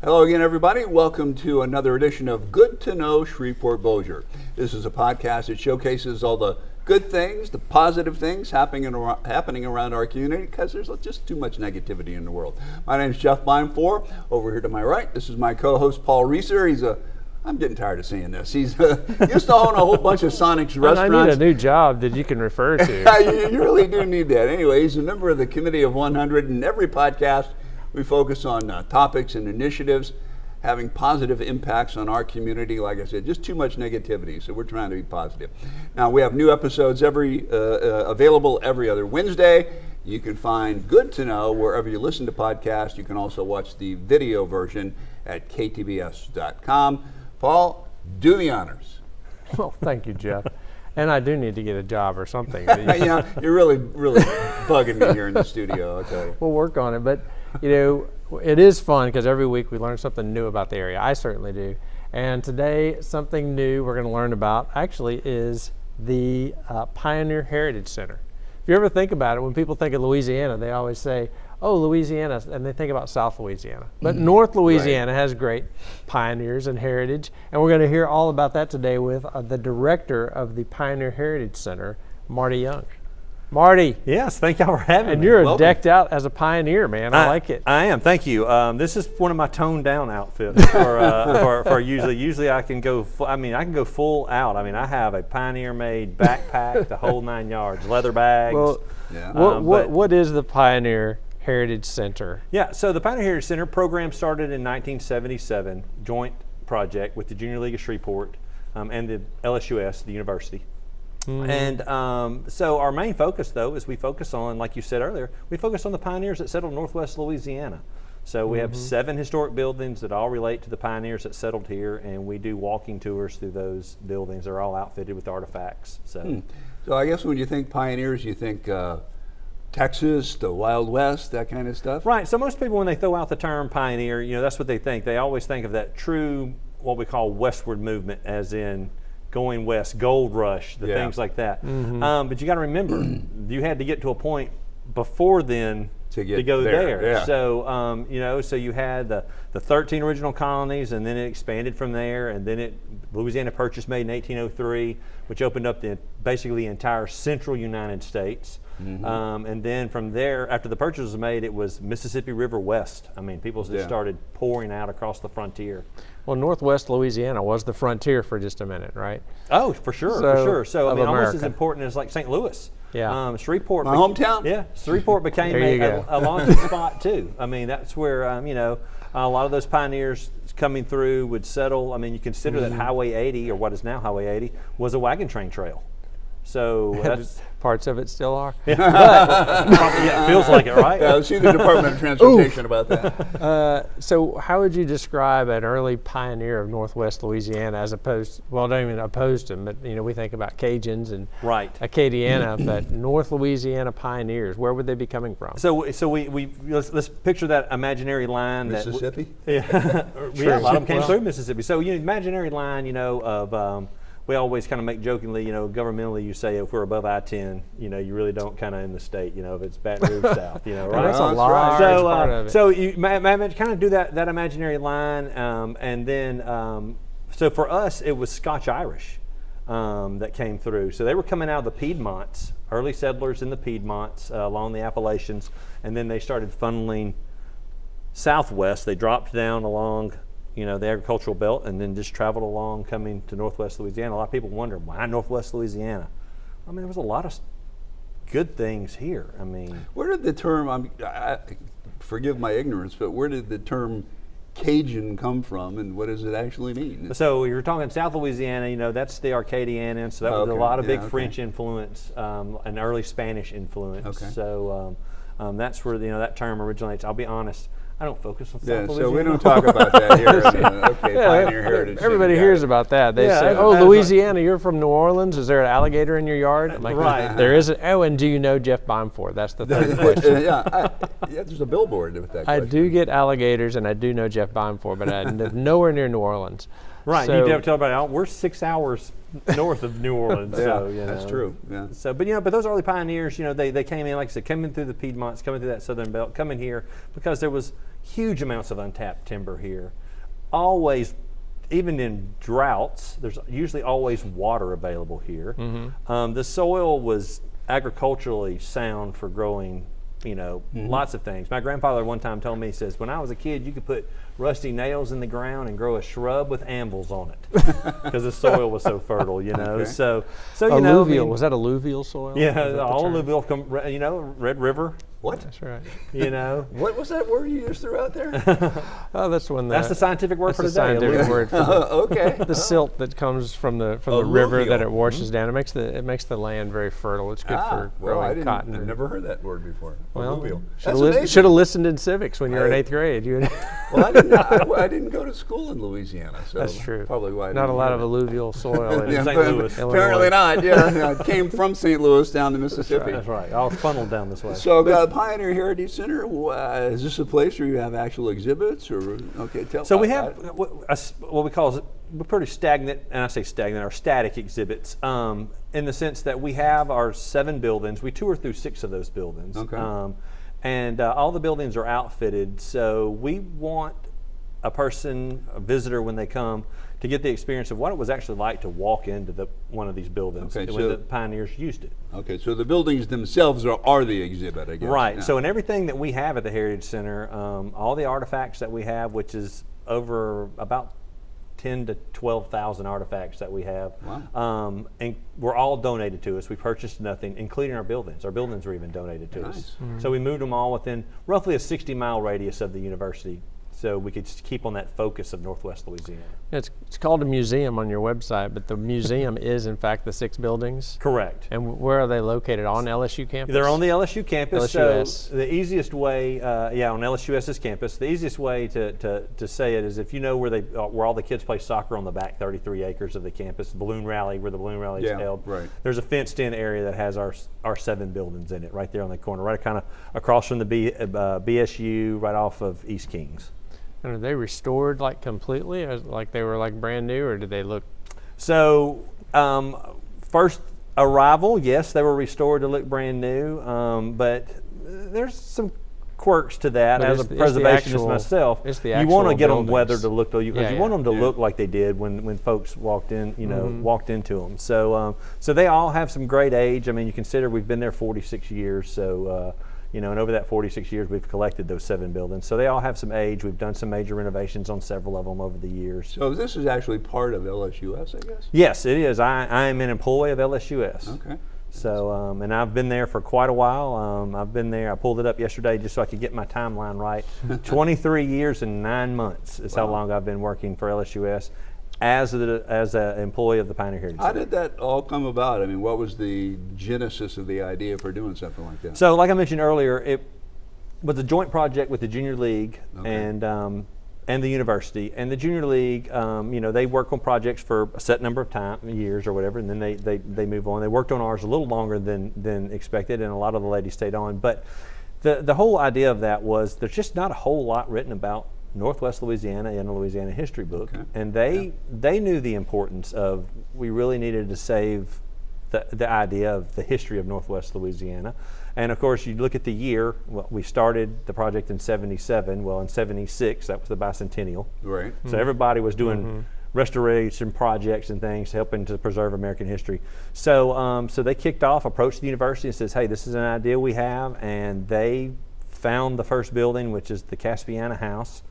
Hello again, everybody. Welcome to another edition of Good to Know Shreveport Bossier. This is a podcast that showcases all the good things, the positive things happening around our community, because there's just too much negativity in the world. My name is Jeff Bimefor. Over here to my right, this is my co-host Paul Reeser. I'm getting tired of saying this. He's used to own a whole bunch of Sonic's restaurants. I need a new job that you can refer to. You really do need that. Anyway, he's a member of the Committee of 100, and every podcast we focus on topics and initiatives having positive impacts on our community. Like I said, just too much negativity, so we're trying to be positive. Now, we have new episodes available every other Wednesday. You can find Good to Know wherever you listen to podcasts. You can also watch the video version at ktbs.com. Paul, do the honors. Well, thank you, Jeff. And I do need to get a job or something. You're really bugging me here in the studio, I'll tell you. We'll work on it, but it is fun because every week we learn something new about the area. I certainly do. And today, something new we're going to learn about actually is the Pioneer Heritage Center. If you ever think about it, when people think of Louisiana, they always say, oh, Louisiana, and they think about South Louisiana. But North Louisiana has great pioneers and heritage, and we're going to hear all about that today with the director of the Pioneer Heritage Center, Marty Young. Marty. Yes, thank y'all for having me. And you're decked out as a pioneer, man. I like it. I am, thank you. This is one of my toned down outfits for usually. Usually I can go full out. I mean, I have a pioneer made backpack, the whole 9 yards, leather bags. Well, what is the Pioneer Heritage Center? Yeah, so the Pioneer Heritage Center program started in 1977, joint project with the Junior League of Shreveport and the LSUS, the university. Mm-hmm. And so our main focus, though, is we focus on, like you said earlier, we focus on the pioneers that settled northwest Louisiana. So we have 7 historic buildings that all relate to the pioneers that settled here, and we do walking tours through those buildings. They're all outfitted with artifacts. So I guess when you think pioneers, you think Texas, the Wild West, that kind of stuff? Right. So most people, when they throw out the term pioneer, that's what they think. They always think of that true, what we call westward movement, as in going west, gold rush, things like that. Mm-hmm. But you got to remember, you had to get to a point before then to go there. Yeah. So so you had the 13 original colonies, and then it expanded from there, and then Louisiana Purchase made in 1803, which opened up basically the entire central United States. Mm-hmm. And then from there, after the purchase was made, it was Mississippi River west. I mean, people just started pouring out across the frontier. Well, northwest Louisiana was the frontier for just a minute, right? Oh, for sure. So, I mean, America. almost as important as like St. Louis. Yeah. Shreveport. My hometown? Yeah. Shreveport became a launching spot, too. I mean, that's where, a lot of those pioneers coming through would settle. I mean, you consider that Highway 80, or what is now Highway 80, was a wagon train trail. So that's parts of it still are. Yeah. Probably, it feels like it, right? Yeah, see the Department of Transportation about that. So how would you describe an early pioneer of Northwest Louisiana as opposed, don't even oppose them, but we think about Cajuns and Acadiana, but North Louisiana pioneers, where would they be coming from? So let's picture that imaginary line. Mississippi? A lot of them came through Mississippi. So imaginary line, of we always kind of make jokingly, governmentally, you say if we're above I-10, you really don't kind of in the state, if it's Baton Rouge South, right? That's a large part of it. So you kind of do that imaginary line, and then, so for us, it was Scotch-Irish that came through. So they were coming out of the Piedmonts, early settlers in the Piedmonts along the Appalachians, and then they started funneling southwest. They dropped down along the agricultural belt, and then just traveled along, coming to northwest Louisiana. A lot of people wonder, why northwest Louisiana? I mean, there was a lot of good things here. I mean, where did the term, forgive my ignorance, but where did the term Cajun come from, and what does it actually mean? So you're talking South Louisiana, that's the Acadiana, so that was a lot of big French influence, and early Spanish influence. Okay. So that's where that term originates. I'll be honest, I don't focus on South Louisiana. So we don't talk about that here. Pioneer Heritage. Everybody hears about that. They say, Louisiana, you're from New Orleans. Is there an alligator in your yard? I'm like, right. There isn't. Oh, and do you know Jeff Bimefor? That's the third question. There's a billboard with that question. I do get alligators, and I do know Jeff Bimefor, but I live nowhere near New Orleans. Right, so, you have to tell about it. We're 6 hours north of New Orleans. So, that's true. Yeah. So, but those early pioneers, they came in, like I said, coming through the Piedmonts, coming through that southern belt, coming here because there was, huge amounts of untapped timber here. Always, even in droughts, there's usually always water available here. The soil was agriculturally sound for growing, lots of things. My grandfather one time told me, he says, when I was a kid, you could put rusty nails in the ground and grow a shrub with anvils on it because the soil was so fertile, Okay. So Alluvial, was that alluvial soil? Yeah, Is that the all term? alluvial, Red River, What? That's right. What was that word you just threw out there? Oh, that's when That's the scientific word that's for the today. scientific alluvial. word for the, Okay. the silt that comes from the river that Alluvial. it washes down. It makes the land very fertile. It's good for well, I growing didn't. cotton. I've never heard that word before. Alluvial. Well, That's should have amazing. listened in civics when you were in I- 8th grade. Well, I didn't go to school in Louisiana, so That's true. Probably why. I Not a didn't lot hear of that. alluvial soil in Yeah, St. but Louis. Apparently Illinois. not. Yeah, I came from St. Louis down to Mississippi. That's right. All funneled down this way. So, Pioneer Heritage Center. Is this a place where you have actual exhibits, or tell? So we have what we call we're pretty stagnant, and I say stagnant, our static exhibits, in the sense that we have our 7 buildings. We tour through 6 of those buildings, Okay. and all the buildings are outfitted. So we want a visitor, when they come, to get the experience of what it was actually like to walk into one of these buildings Okay, when so- the pioneers used it. Okay, so the buildings themselves are the exhibit, I guess. Right. Yeah. So in everything that we have at the Heritage Center, all the artifacts that we have, which is over about 10 to 12,000 artifacts that we have, Wow. and were all donated to us. We purchased nothing, including our buildings. Our buildings were even donated to us. Nice. So we moved them all within roughly a 60-mile radius of the university, so we could just keep on that focus of Northwest Louisiana. It's called a museum on your website, but the museum is in fact the 6 buildings. Correct. And where are they located? On LSU campus? They're on the LSU campus. LSUS. So the easiest way, on LSUS's campus, the easiest way to say it is if you know where all the kids play soccer on the back 33 acres of the campus, balloon rally, where the balloon rally is Yeah, held. right. There's a fenced-in area that has our 7 buildings in it, right there on the corner, right kind of across from the BSU, right off of East Kings. And are they restored like completely, or like they were like brand new, or did they look? So first arrival, yes, they were restored to look brand new, but there's some quirks to that. But As a it's the preservationist actual- myself, it's the you want to actual get them buildings. weathered to look, because Yeah, you want yeah. them to Yeah. look like they did when folks walked in, walked into them. So so they all have some great age. I mean, you consider we've been there 46 years, so. And over that 46 years, we've collected those 7 buildings. So they all have some age. We've done some major renovations on several of them over the years. So this is actually part of LSUS, I guess. Yes, it is. I am an employee of LSUS. Okay. So, and I've been there for quite a while. I've been there. I pulled it up yesterday just so I could get my timeline right. 23 years and 9 months is how Wow. long I've been working for LSUS as an employee of the Pioneer Heritage How Center. did that all come about? I mean, what was the genesis of the idea for doing something like that? So, like I mentioned earlier, it was a joint project with the Junior League Okay. and the university. And the Junior League, they work on projects for a set number of years or whatever, and then they move on. They worked on ours a little longer than expected, and a lot of the ladies stayed on. But the whole idea of that was there's just not a whole lot written about Northwest Louisiana in a Louisiana history book, Okay. and they knew the importance of, we really needed to save the idea of the history of Northwest Louisiana. And of course, you look at the year, well, we started the project in 77, well in 76, that was the bicentennial. Right. So everybody was doing restoration projects and things, helping to preserve American history. So so they kicked off, approached the university and says, hey, this is an idea we have, and they found the first building, which is the Caspiana house.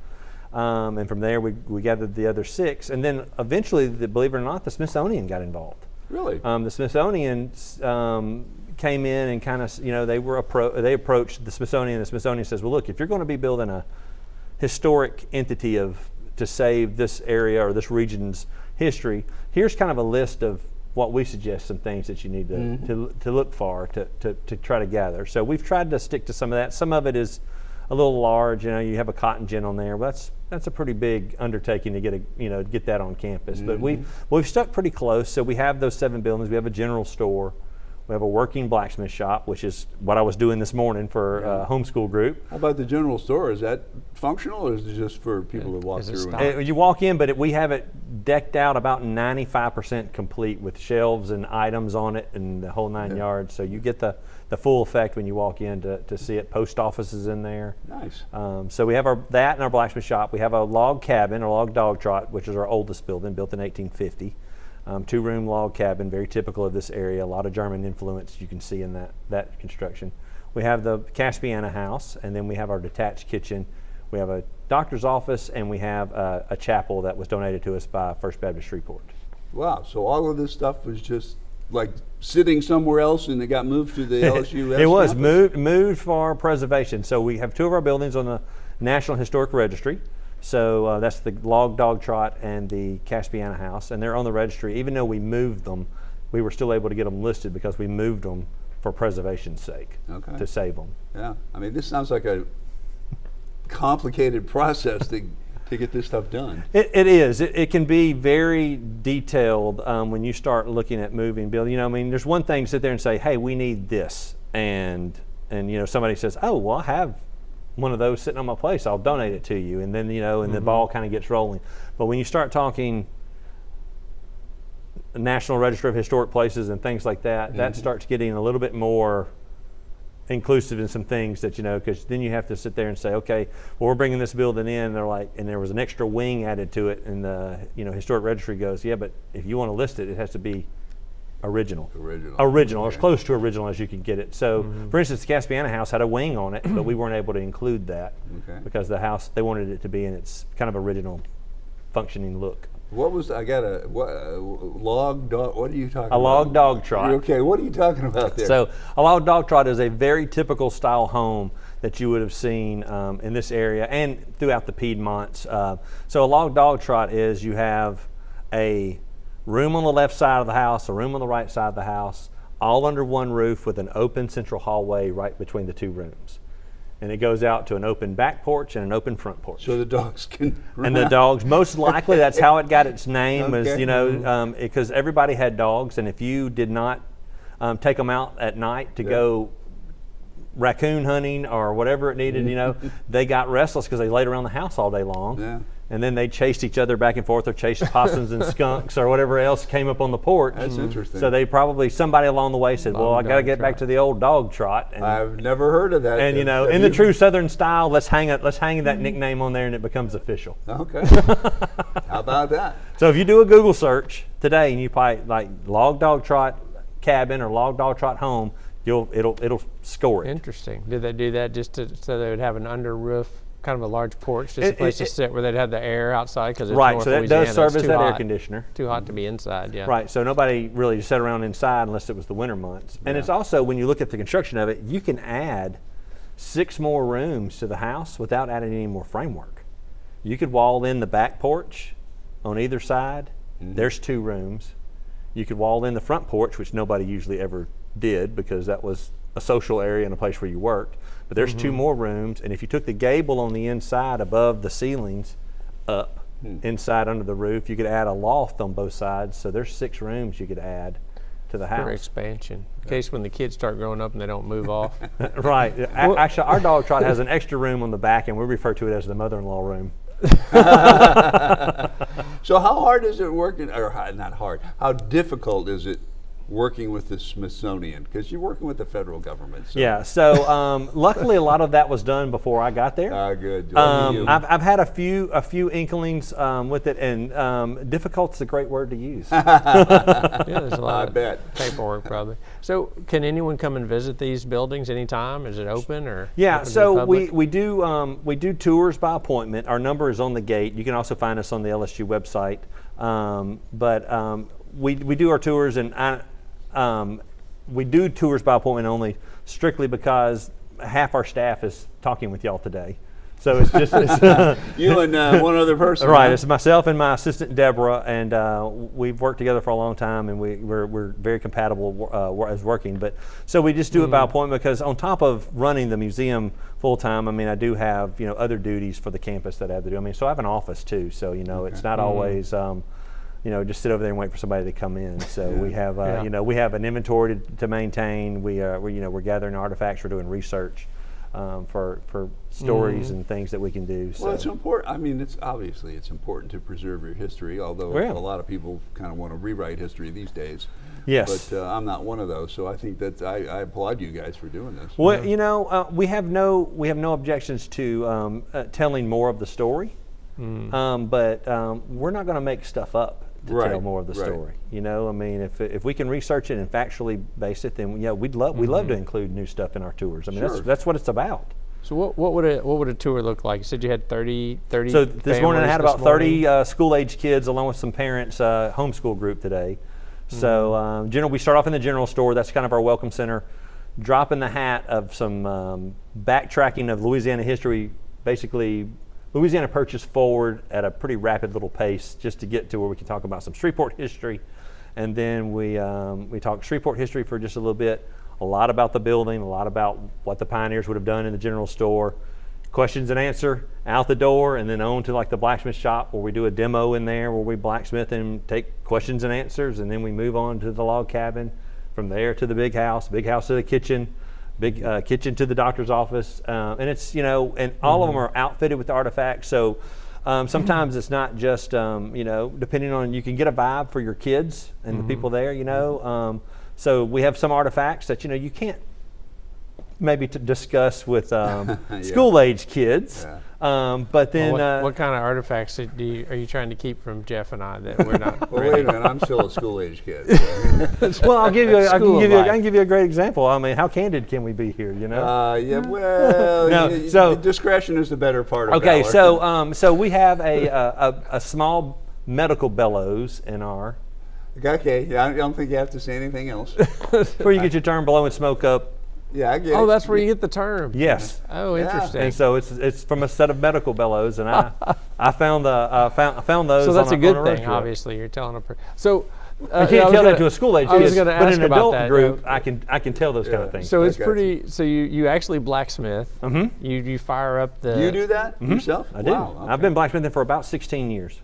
And from there, we gathered the other 6. And then eventually, believe it or not, the Smithsonian got involved. Really? The Smithsonian came in and kind of, they approached the Smithsonian. The Smithsonian says, well, look, if you're going to be building a historic entity to save this area or this region's history, here's kind of a list of what we suggest, some things that you need to look for, to try to gather. So we've tried to stick to some of that. Some of it is a little large. You have a cotton gin on there. Well, that's a pretty big undertaking to get that on campus. But we've stuck pretty close. So we have those 7 buildings. We have a general store. We have a working blacksmith shop, which is what I was doing this morning for a homeschool group. How about the general store? Is that functional, or is it just for people to walk Is it through? stocked? You walk in, but we have it decked out about 95% complete with shelves and items on it and the whole 9 yards. So you get the full effect when you walk in to see it. Post office is in there. Nice. So we have that in our blacksmith shop. We have a log cabin, or log dog trot, which is our oldest building, built in 1850. 2-room log cabin, very typical of this area. A lot of German influence you can see in that construction. We have the Caspiana house, and then we have our detached kitchen. We have a doctor's office, and we have a chapel that was donated to us by First Baptist Shreveport. Wow. So all of this stuff was just like sitting somewhere else, and it got moved to the LSUS. It was campus? moved for preservation. So we have 2 of our buildings on the National Historic Registry. So that's the Log Dog Trot and the Caspiana house, and they're on the registry. Even though we moved them, we were still able to get them listed because we moved them for preservation's sake, to save them. Yeah. I mean, this sounds like a complicated process to get this stuff done. It is. It can be very detailed when you start looking at moving building. You know, I mean, there's one thing to sit there and say, hey, we need this, and you know, somebody says, oh, well, I have one of those sitting on my place, I'll donate it to you, and then, you know, and the ball kind of gets rolling. But when you start talking National Register of Historic Places and things like that, that starts getting a little bit more inclusive in some things that, you know, because then you have to sit there and say, okay, well, we're bringing this building in, they're like, and there was an extra wing added to it, and the, you know, Historic Registry goes, yeah, but if you want to list it, it has to be original, as close to original as you can get it. So, for instance, the Caspiana house had a wing on it, but we weren't able to include that because the house, they wanted it to be in its kind of original functioning look. What was, I got a log dog, what are you talking about? A log dog trot. Okay, what are you talking about there? So a log dog trot is a very typical style home that you would have seen in this area and throughout the Piedmonts. So a log dog trot is, you have a room on the left side of the house, a room on the right side of the house, all under one roof with an open central hallway right between the 2 rooms. And it goes out to an open back porch and an open front porch. So the dogs can run And the out. dogs, most likely that's how it got its name, was, Okay. you know, because everybody had dogs, and if you did not take them out at night to go raccoon hunting or whatever it needed, you know, they got restless because they laid around the house all day long. Yeah. And then they chased each other back and forth, or chased possums and skunks or whatever else came up on the porch. That's interesting. So they probably, somebody along the way said, well, I got to get back to the old dog trot. And, I've never heard of that. and you know, in the true Southern style, let's hang that nickname on there, and it becomes official. Okay. How about that? So if you do a Google search today and you probably like log dog trot cabin or log dog trot home, it'll score it. Interesting. Did they do that just so they would have an under roof, kind of a large porch, just a place to sit where they'd have the air outside, because it's Right, North so that Louisiana, does serve it's as too that air hot. conditioner. Too hot to be inside, yeah. Right, so nobody really sat around inside unless it was the winter months. And it's also, when you look at the construction of it, you can add 6 more rooms to the house without adding any more framework. You could wall in the back porch on either side. There's 2 rooms. You could wall in the front porch, which nobody usually ever did because that was a social area and a place where you worked. But there's 2 more rooms, and if you took the gable on the inside above the ceilings up inside under the roof, you could add a loft on both sides. So there's 6 rooms you could add to the For house. expansion, in case when the kids start growing up and they don't move off. Right. Actually, our dog trot has an extra room on the back, and we refer to it as the mother-in-law room. So how hard is it working, or not hard, how difficult is it working with the Smithsonian? Because you're working with the federal government. So. Yeah, so luckily a lot of that was done before I got there. Good. Lucky you. I've had a few inklings with it, and difficult is a great word to use. Yeah, there's a lot I bet. of paperwork probably. So can anyone come and visit these buildings anytime? Is it open or? Yeah, open to the so public? we do tours by appointment. Our number is on the gate. You can also find us on the LSU website. But we do our tours, and we do tours by appointment only, strictly because half our staff is talking with y'all today. So it's just You and one other person. right. huh? It's myself and my assistant Deborah, and we've worked together for a long time, and we're very compatible as working. But so we just do it by appointment, because on top of running the museum full time, I mean, I do have other duties for the campus that I have to do. I mean, so I have an office too. So it's not always just sit over there and wait for somebody to come in. So we have, Yeah. we have an inventory to maintain. We're gathering artifacts. We're doing research for stories and things that we can do. So. Well, it's important. I mean, it's important to preserve your history, although Yeah. a lot of people kind of want to rewrite history these days. Yes. But I'm not one of those, so I think that I applaud you guys for doing this. Well, we have no objections to telling more of the story, but we're not going to make stuff up to tell more of the story. I mean, if we can research it and factually base it, then we'd love to include new stuff in our tours. I mean, Sure. that's what it's about. So what would a tour look like? You said you had 30 So this morning I had families about this morning? 30 school-age kids along with some parents, homeschool group today. So we start off in the general store. That's kind of our welcome center. Dropping the hat of some backtracking of Louisiana history. Basically, Louisiana purchased forward at a pretty rapid little pace just to get to where we can talk about some Shreveport history. And then we talk Shreveport history for just a little bit. A lot about the building, a lot about what the pioneers would have done in the general store. Questions and answer out the door, and then on to like the blacksmith shop where we do a demo in there where we blacksmith and take questions and answers, and then we move on to the log cabin, from there to the big house to the kitchen, kitchen to the doctor's office, and it's and all of them are outfitted with artifacts. So sometimes it's not just depending on, you can get a vibe for your kids and the people there. So we have some artifacts that you can't maybe to discuss with school-age kids. But then, what kind of artifacts are you trying to keep from Jeff and I that we're not? Well, wait a minute, I'm still a school-age kid. well, I can give you a great example. I mean, how candid can we be here? So discretion is the better part of okay. valor. So we have a small medical bellows in our. Okay, I don't think you have to say anything else. Where you get your term blow and smoke up. Yeah, I get it. Oh, that's where you get the term. Yes. Oh, interesting. And so it's from a set of medical bellows, and I found those. So that's a good on road thing. trip. Obviously, you're telling a. So you can't tell that to a school-age I was kid, gonna but ask in an about adult that, group, I can tell those kind of things. So it's got pretty. So you actually blacksmith. Mm-hmm. You fire up the. You do that yourself? I do. Wow, okay. I've been blacksmithing for about 16 years.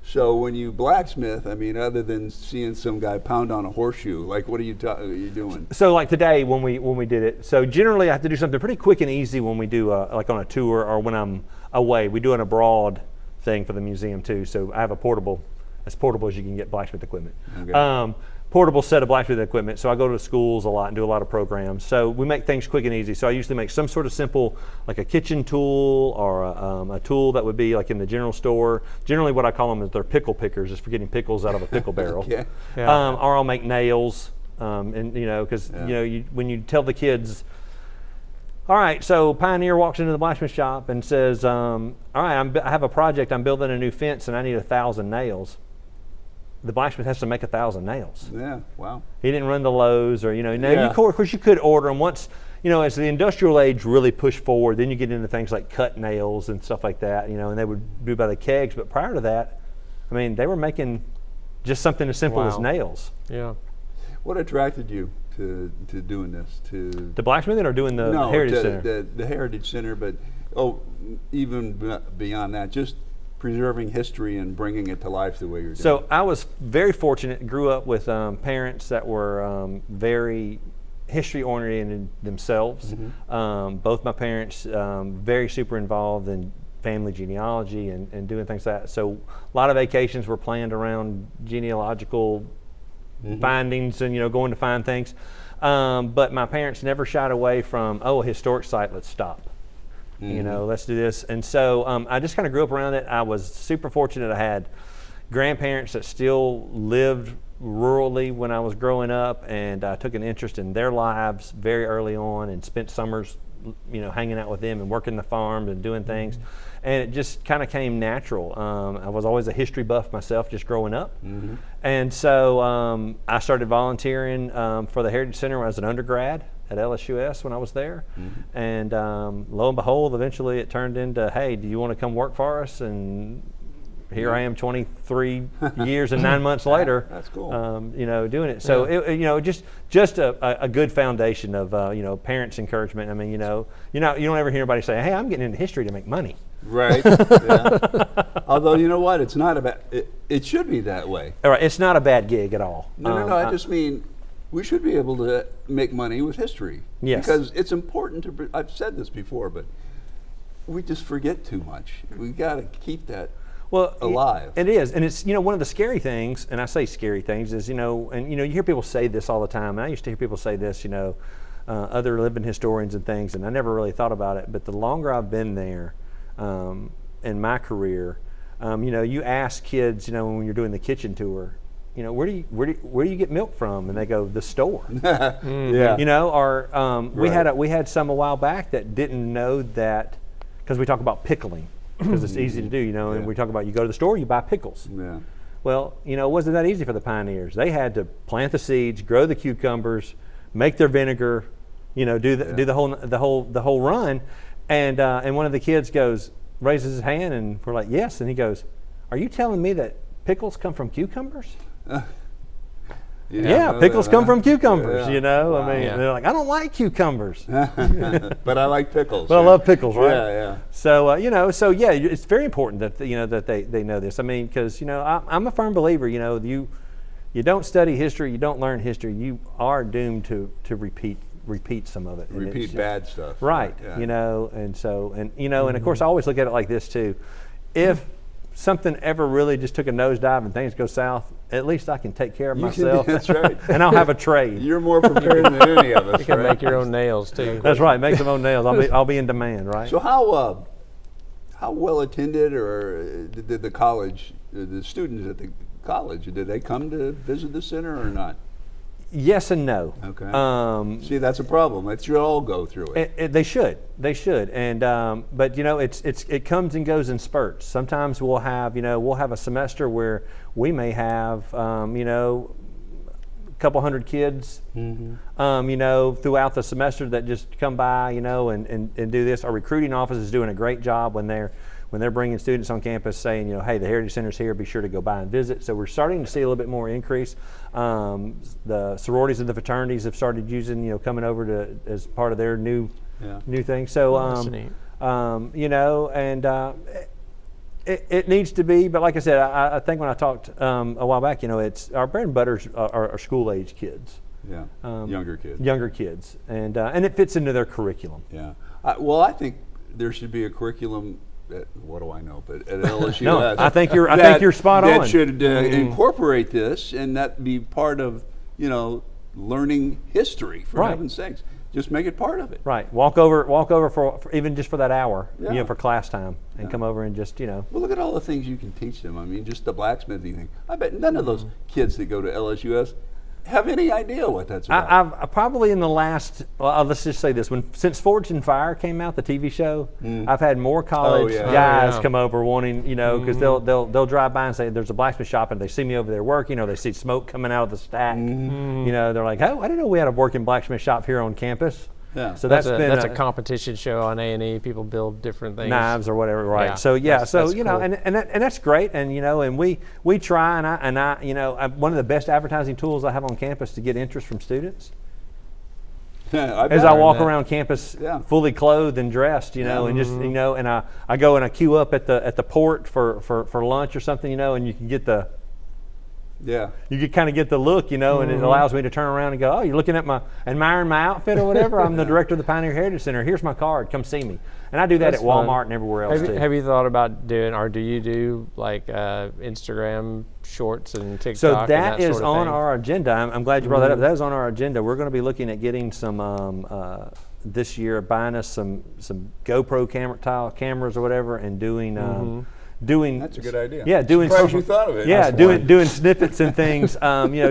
So when you blacksmith, I mean, other than seeing some guy pound on a horseshoe, like what are you doing? So like today when we did it, so generally I have to do something pretty quick and easy when we do like on a tour or when I'm away. We do an abroad thing for the museum too. So I have a portable, as portable as you can get blacksmith equipment. Okay. Portable set of blacksmith equipment. So I go to schools a lot and do a lot of programs. So we make things quick and easy. So I usually make some sort of simple, like a kitchen tool or a tool that would be like in the general store. Generally what I call them is they're pickle pickers, just for getting pickles out of a pickle barrel. Okay. Yeah. Or I'll make nails, and because when you tell the kids, all right, so Pioneer walks into the blacksmith shop and says, all right, I have a project, I'm building a new fence and I need 1,000 nails. The blacksmith has to make 1,000 nails. Yeah, wow. He didn't run the Lowe's or, of course you could order them once, as the industrial age really pushed forward, then you get into things like cut nails and stuff like that, and they would do by the kegs. But prior to that, I mean, they were making just something as simple as nails. Yeah. What attracted you to doing this? To blacksmithing or doing the Heritage Center? The Heritage Center, but even beyond that, just preserving history and bringing it to life the way you're doing. So I was very fortunate, grew up with parents that were very history oriented themselves. Both my parents very super involved in family genealogy and doing things like that. So a lot of vacations were planned around genealogical findings and going to find things. But my parents never shied away from, a historic site, let's stop. Let's do this. And so I just kind of grew up around it. I was super fortunate. I had grandparents that still lived rurally when I was growing up, and I took an interest in their lives very early on and spent summers, hanging out with them and working the farm and doing things. And it just kind of came natural. I was always a history buff myself just growing up. And so I started volunteering for the Heritage Center as an undergrad at LSUS when I was there. And lo and behold, eventually it turned into, hey, do you want to come work for us? And here I am 23 years and 9 months later. That's cool. Doing it. So it just a good foundation of parents' encouragement. I mean, you don't ever hear anybody say, hey, I'm getting into history to make money. Right. Yeah. Although, you know what? It's not about, it should be that way. All right, it's not a bad gig at all. No, I just mean we should be able to make money with history. Yes. Because it's important to, I've said this before, but we just forget too much. We got to keep that alive. It is, and it's, one of the scary things, and I say scary things, is, and you hear people say this all the time, and I used to hear people say this, other living historians and things, and I never really thought about it, but the longer I've been there in my career, you ask kids, when you're doing the kitchen tour, where do you get milk from? And they go, the store. Yeah. Or Right. we had some a while back that didn't know that, because we talk about pickling, because it's easy to do, and we talk about you go to the store, you buy pickles. Yeah. Well, it wasn't that easy for the pioneers. They had to plant the seeds, grow the cucumbers, make their vinegar, do the whole run. And one of the kids raises his hand, and we're like, yes. And he goes, are you telling me that pickles come from cucumbers? Yeah, pickles come from cucumbers, Wow. I mean, they're like, I don't like cucumbers. But I like pickles. But I love pickles, right? Yeah. So, it's very important that, that they know this. I mean, because, I'm a firm believer, you don't study history, you don't learn history, you are doomed to repeat some of it. Repeat bad stuff. Right, Yeah. and of course I always look at it like this too. If something ever really just took a nosedive and things go south, at least I can take care of myself. That's right. And I'll have a trade. You're more prepared than any of us. You can right? make your own nails too. That's right, make some own nails. I'll be in demand, right? So how well attended, or did the college, the students at the college, did they come to visit the center or not? Yes and no. Okay. See, that's a problem. They should all go through it. They should, and but it comes and goes in spurts. Sometimes we'll have a semester where we may have a couple hundred kids, throughout the semester that just come by, and do this. Our recruiting office is doing a great job when they're bringing students on campus saying, hey, the Heritage Center's here, be sure to go by and visit. So we're starting to see a little bit more increase. The sororities and the fraternities have started using, coming over as part of their new thing. So, it needs to be, but like I said, I think when I talked a while back, it's our bread and butter are school age kids. Yeah, younger kids. And it fits into their curriculum. Yeah. Well, I think there should be a curriculum. What do I know? But at LSUS, No, I think you're spot on. That should incorporate this, and that be part of learning history. For heaven's sakes, just make it part of it. Right. Walk over for even just for that hour, Yeah. For class time, and come over and just Well, look at all the things you can teach them. I mean, just the blacksmithing thing. I bet none of those kids that go to LSUS have any idea what that's about. I've probably in the last, let's just say this, since Forged in Fire came out, the TV show, I've had more college guys come over wanting, because they'll drive by and say there's a blacksmith shop, and they see me over there working, they see smoke coming out of the stack, they're like, oh, I didn't know we had a working blacksmith shop here on campus. Yeah. So that's been a competition show on A&E. People build different things, knives or whatever, right? Yeah. So That's cool. and that's great, and and we try, and I one of the best advertising tools I have on campus to get interest from students is I walk around campus fully clothed and dressed, and just and I go and I queue up at the port for lunch or something, and you can get the. Yeah. You could kind of get the look, and it allows me to turn around and go, oh, you're looking at admiring my outfit or whatever? I'm the director of the Pioneer Heritage Center. Here's my card. Come see me. And I do that at Walmart and everywhere else, too. Have you thought about doing, or do you do like Instagram shorts and TikTok? So and that is sort of on thing? our agenda. I'm glad you brought that up. That is on our agenda. We're going to be looking at getting some, this year, buying us some GoPro cameras or whatever, and doing That's a good idea. Yeah, doing. Surprised you thought of it. Yeah, doing snippets and things.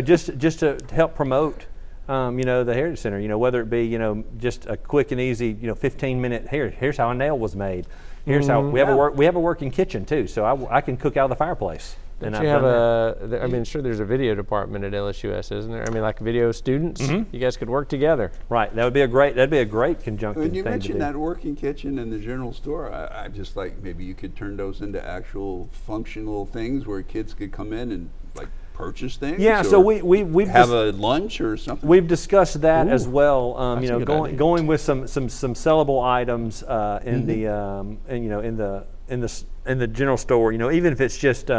Just to help promote. The Heritage Center. Whether it be just a quick and easy 15-minute. Here's how a nail was made. Here's how we have a working kitchen too. So I can cook out of the fireplace. Don't you have I mean, sure, there's a video department at LSUS, isn't there? I mean, like video students, you guys could work together. Right. That'd be a great conjunctive When you thing mentioned to do. that working kitchen and the general store, I just like maybe you could turn those into actual functional things where kids could come in and like purchase things. Yeah. So we've have a lunch or something. We've discussed that as well. That's a good idea. Going with some sellable items in the in the general store, even if it's just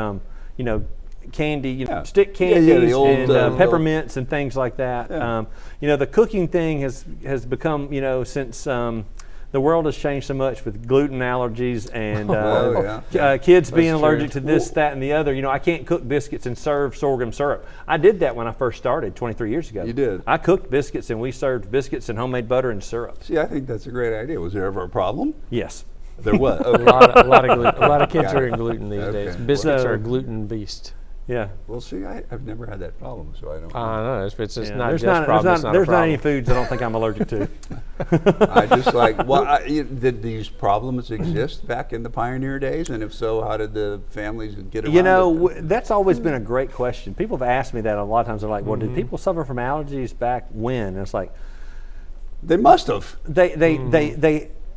candy, stick Yeah, candies the old, and peppermints and things like that. Yeah. The cooking thing has become, since the world has changed so much with gluten allergies and kids being allergic to this, that, and the other. I can't cook biscuits and serve sorghum syrup. I did that when I first started 23 years ago. You did? I cooked biscuits and we served biscuits and homemade butter and syrup. See, I think that's a great idea. Was there ever a problem? Yes. There was. A lot of kids are eating gluten these days. Okay. Biscuits are a gluten beast. Yeah. Well, see, I've never had that problem, so I don't. No, it's just not There's just problem. It's not a there's not problem. any foods I don't think I'm allergic to. I just like. Well, did these problems exist back in the pioneer days? And if so, how did the families get around it? That's always been a great question. People have asked me that a lot of times. They're like, "Well, did people suffer from allergies back when?" And it's like, They must have.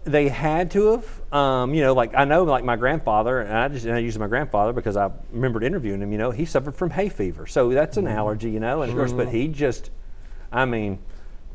They had to have. Like I know, like my grandfather, and I use my grandfather because I remembered interviewing him. He suffered from hay fever, so that's an allergy, and of course, but he just,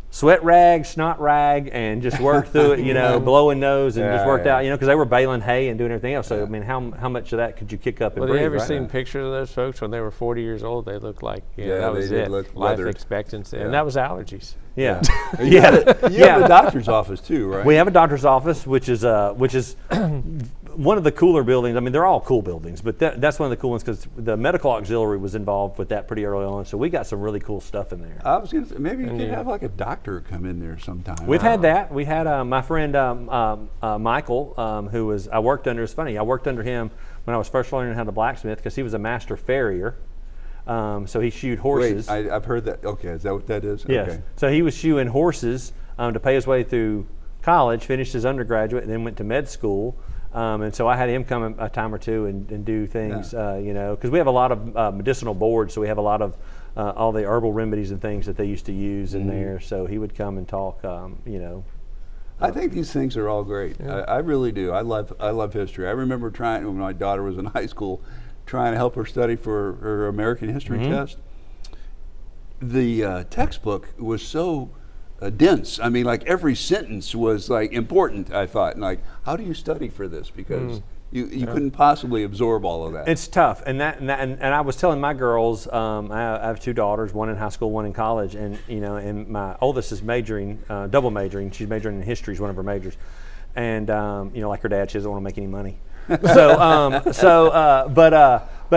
sweat rag, snot rag, and just worked through it, blowing nose, and just worked out, because they were baling hay and doing everything else. So how much of that could you kick up and Well, breathe? have you ever right? seen pictures of those folks when they were 40 years old? They looked like that was they did it. look Life weathered. expectancy, and that was allergies. Yeah. You have a doctor's office too, right? We have a doctor's office, which is one of the cooler buildings. They're all cool buildings, but that's one of the cool ones because the medical auxiliary was involved with that pretty early on. So we got some really cool stuff in there. I was going to say, maybe you could have like a doctor come in there sometime. We've had that. We had my friend Michael, who was I worked under. It's funny. I worked under him when I was first learning how to blacksmith because he was a master farrier. So he shoed horses. Wait, I've heard that. Okay, is that what that is? Yes. Okay. So he was shoeing horses to pay his way through college, finished his undergraduate, and then went to med school. And so I had him come a time or two and do things, because we have a lot of medicinal boards, so we have a lot of all the herbal remedies and things that they used to use in there. So he would come and talk, I think these things are all great. Yeah. I really do. I love history. I remember trying when my daughter was in high school, trying to help her study for her American history test. The textbook was so dense. Like every sentence was like important, I thought. And like, how do you study for this? Because you couldn't possibly absorb all of that. It's tough. And I was telling my girls, I have two daughters, one in high school, one in college, and and my oldest is majoring, double majoring. She's majoring in history, is one of her majors. And like her dad, she doesn't want to make any money. But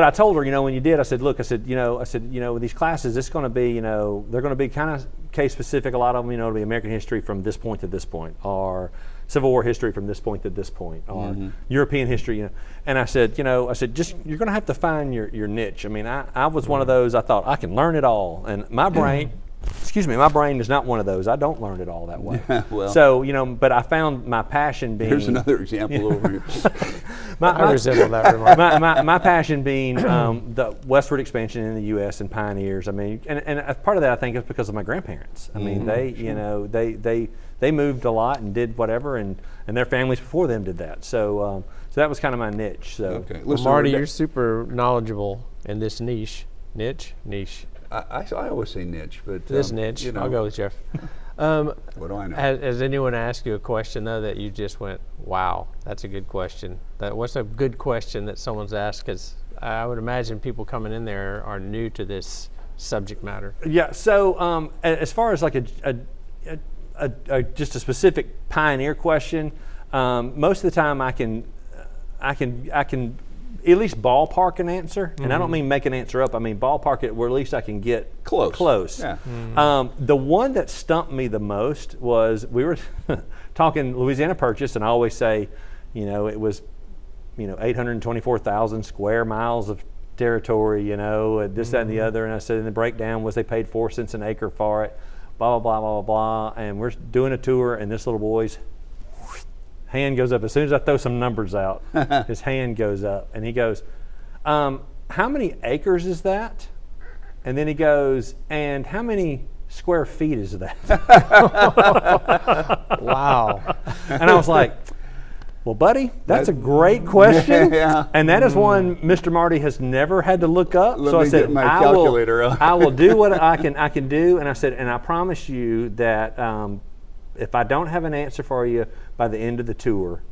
I told her, when you did, I said, look, with these classes, it's going to be, they're going to be kind of case specific. A lot of them, it'll be American history from this point to this point, or Civil War history from this point to this point, or European history, And I said, just you're going to have to find your niche. I was one of those. I thought I can learn it all, and my brain. My brain is not one of those. I don't learn it all that way. Well, so, but I found my passion being... Here's another example over here. I resemble that remark. my passion being the westward expansion in the U.S. and pioneers. And part of that I think is because of my grandparents. They moved a lot and did whatever, and their families before them did that. So that was kind of my niche. So, okay. Well, Marty, you're super knowledgeable in this niche. Niche. I always say niche, but this niche. I'll go with Jeff. What do I know? Has anyone asked you a question though that you just went, "Wow, that's a good question"? What's a good question that someone's asked? Because I would imagine people coming in there are new to this subject matter. Yeah. So as far as like just a specific pioneer question, most of the time I can at least ballpark an answer, and I don't mean make an answer up. I mean ballpark it where at least I can get close. Yeah. The one that stumped me the most was we were talking Louisiana Purchase, and I always say, it was, 824,000 square miles of territory, this, that, and the other. And I said, and the breakdown was they paid 4 cents an acre for it, blah, blah, blah, blah, blah. And we're doing a tour, and this little boy's hand goes up. As soon as I throw some numbers out, his hand goes up, and he goes, how many acres is that? And then he goes, and how many square feet is that? Wow. And I was like, well, buddy, that's a great question. Yeah. And that is one Mr. Marty has never had to look up. Let so me I said, get my calculator out. I will do what I can do. And I said, and I promise you that if I don't have an answer for you by the end of the tour,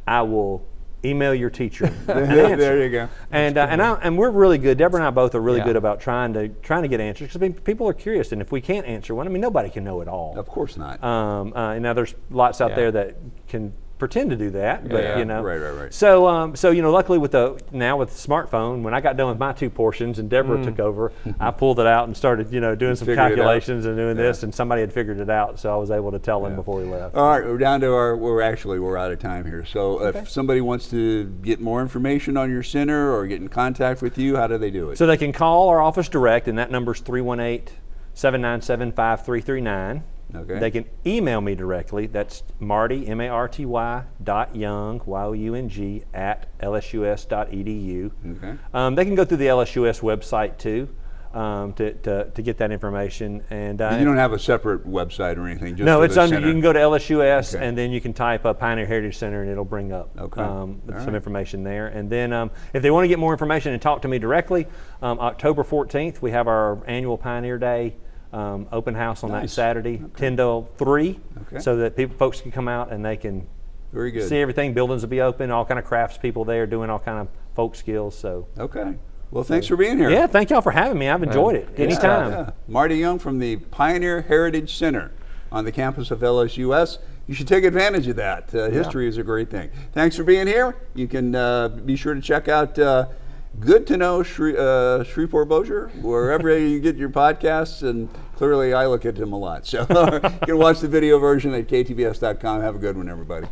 I will email your teacher. There you go. And we're really good. Deborah and I both are really Yeah. good about trying to get answers, because I mean, people are curious, and if we can't answer one, I mean, nobody can know it all. Of course not. And now there's lots out Yeah. there that can pretend to do that, but Yeah, you know. right. So you know, luckily with the smartphone, when I got done with my 2 portions and Deborah took over, I pulled it out and started, you know, doing some Figured it out. calculations and doing this, and somebody had figured it out, so I was able to tell them before we left. All right, we're down to we're out of time here. So if somebody wants to get more information on your center or get in contact with you, how do they do it? So they can call our office direct, and that number's 318-797-5339. Okay. They can email me directly. That's Marty, M-A-R-T-Y, .young, Y-O-U-N-G, @lsus.edu. Okay. They can go through the LSUS website too to get that information. And You don't have a separate website or anything? Just no, for it's the under. center? You can go to LSUS, Okay. and then you can type up Pioneer Heritage Center, and it'll bring up Okay. some right. information there. And then if they want to get more information and talk to me directly, October 14th we have our annual Pioneer Day open house on that Nice. Saturday, 10 to 3, Okay. so that folks can come out and they can Very good. see everything. Buildings will be open, all kind of crafts people there doing all kind of folk skills. So Okay. Well, thanks for being here. yeah, thank y'all for having me. I've enjoyed it. Yeah, Anytime. yeah. Marty Young from the Pioneer Heritage Center on the campus of LSUS. You should take advantage of that. History is a great thing. Thanks for being here. You can be sure to check out Good to Know Shreveport Bossier, wherever you get your podcasts, and clearly I look at them a lot. So you can watch the video version at ktbs.com. Have a good one, everybody.